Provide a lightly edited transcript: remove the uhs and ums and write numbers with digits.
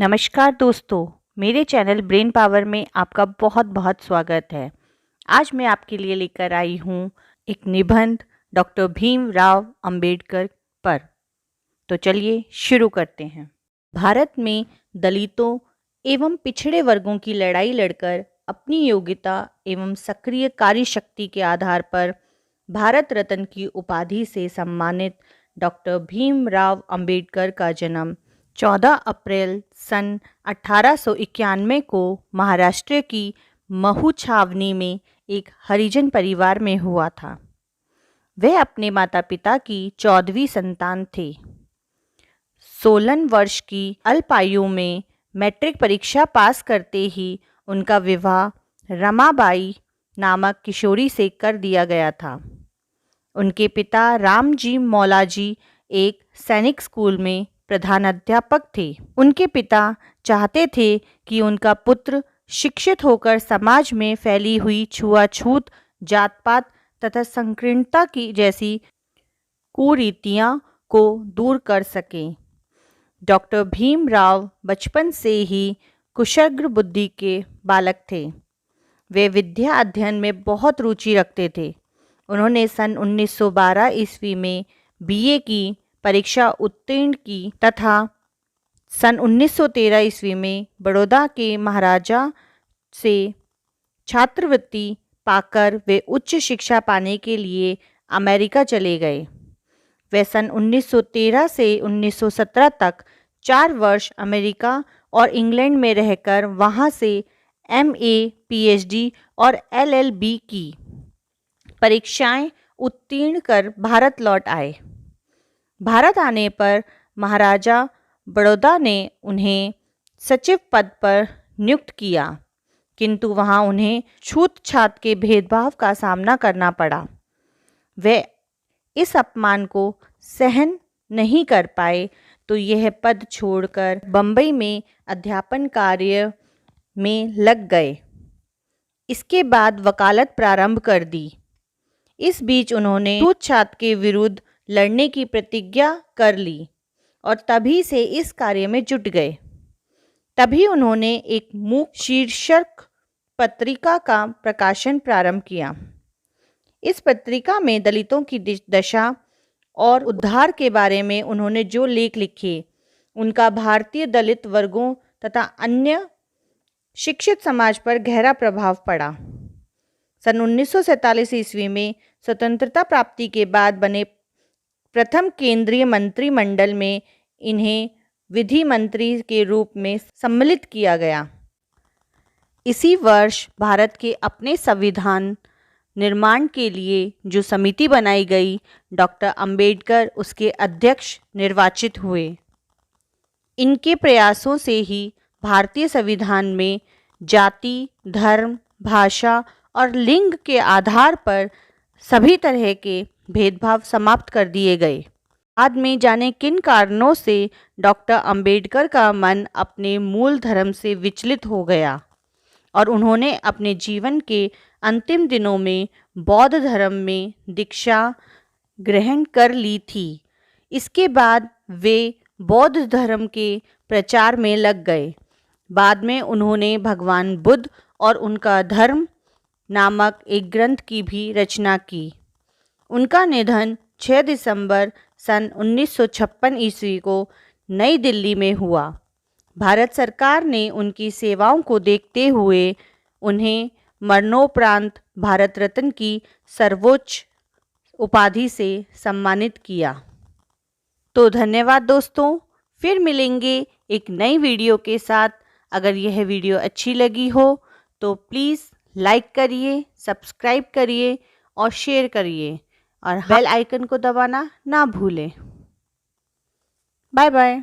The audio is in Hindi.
नमस्कार दोस्तों, मेरे चैनल ब्रेन पावर में आपका बहुत बहुत स्वागत है। आज मैं आपके लिए लेकर आई हूँ एक निबंध डॉक्टर भीमराव अंबेडकर पर। तो चलिए शुरू करते हैं। भारत में दलितों एवं पिछड़े वर्गों की लड़ाई लड़कर अपनी योग्यता एवं सक्रिय कार्यशक्ति के आधार पर भारत रत्न की उपाधि से सम्मानित डॉक्टर भीमराव अंबेडकर का जन्म 14 अप्रैल सन 1891 को महाराष्ट्र की महू छावनी में एक हरिजन परिवार में हुआ था। वे अपने माता पिता की 14वीं संतान थे। 16 वर्ष की अल्पायु में मैट्रिक परीक्षा पास करते ही उनका विवाह रमाबाई नामक किशोरी से कर दिया गया था। उनके पिता रामजी मौलाजी एक सैनिक स्कूल में प्रधानाध्यापक थे। उनके पिता चाहते थे कि उनका पुत्र शिक्षित होकर समाज में फैली हुई छुआछूत, जात पात तथा संकीर्णता की जैसी कुरीतियां को दूर कर सके। डॉक्टर भीमराव बचपन से ही कुशाग्र बुद्धि के बालक थे। वे विद्या अध्ययन में बहुत रुचि रखते थे। उन्होंने सन 1912 ईस्वी में बीए की परीक्षा उत्तीर्ण की तथा सन 1913 ईस्वी में बड़ौदा के महाराजा से छात्रवृत्ति पाकर वे उच्च शिक्षा पाने के लिए अमेरिका चले गए। वे सन 1913 से 1917 तक 4 वर्ष अमेरिका और इंग्लैंड में रहकर वहां से एमए, पीएचडी और एलएलबी की परीक्षाएं उत्तीर्ण कर भारत लौट आए। भारत आने पर महाराजा बड़ौदा ने उन्हें सचिव पद पर नियुक्त किया, किंतु वहां उन्हें छूत छात के भेदभाव का सामना करना पड़ा। वे इस अपमान को सहन नहीं कर पाए तो यह पद छोड़कर बंबई में अध्यापन कार्य में लग गए। इसके बाद वकालत प्रारंभ कर दी। इस बीच उन्होंने छूत छात के विरुद्ध लड़ने की प्रतिज्ञा कर ली और तभी से इस कार्य में जुट गए। तभी उन्होंने एक मूक शीर्षक पत्रिका का प्रकाशन प्रारंभ किया। इस पत्रिका में दलितों की दशा और उद्धार के बारे में उन्होंने जो लेख लिखे, उनका भारतीय दलित वर्गों तथा अन्य शिक्षित समाज पर गहरा प्रभाव पड़ा। सन 1947 ईस्वी में स्वतंत्रता प्राप्ति के बाद बने प्रथम केंद्रीय मंत्रिमंडल में इन्हें विधि मंत्री के रूप में सम्मिलित किया गया। इसी वर्ष भारत के अपने संविधान निर्माण के लिए जो समिति बनाई गई, डॉक्टर अंबेडकर उसके अध्यक्ष निर्वाचित हुए। इनके प्रयासों से ही भारतीय संविधान में जाति, धर्म, भाषा और लिंग के आधार पर सभी तरह के भेदभाव समाप्त कर दिए गए। बाद में जाने किन कारणों से डॉक्टर अंबेडकर का मन अपने मूल धर्म से विचलित हो गया और उन्होंने अपने जीवन के अंतिम दिनों में बौद्ध धर्म में दीक्षा ग्रहण कर ली थी। इसके बाद वे बौद्ध धर्म के प्रचार में लग गए। बाद में उन्होंने भगवान बुद्ध और उनका धर्म नामक एक ग्रंथ की भी रचना की। उनका निधन 6 दिसंबर सन 1956 ईस्वी को नई दिल्ली में हुआ। भारत सरकार ने उनकी सेवाओं को देखते हुए उन्हें मरणोपरांत भारत रत्न की सर्वोच्च उपाधि से सम्मानित किया। तो धन्यवाद दोस्तों, फिर मिलेंगे एक नई वीडियो के साथ। अगर यह वीडियो अच्छी लगी हो तो प्लीज़ लाइक करिए, सब्सक्राइब करिए और शेयर करिए और बेल आइकन को दबाना ना भूलें। Bye bye.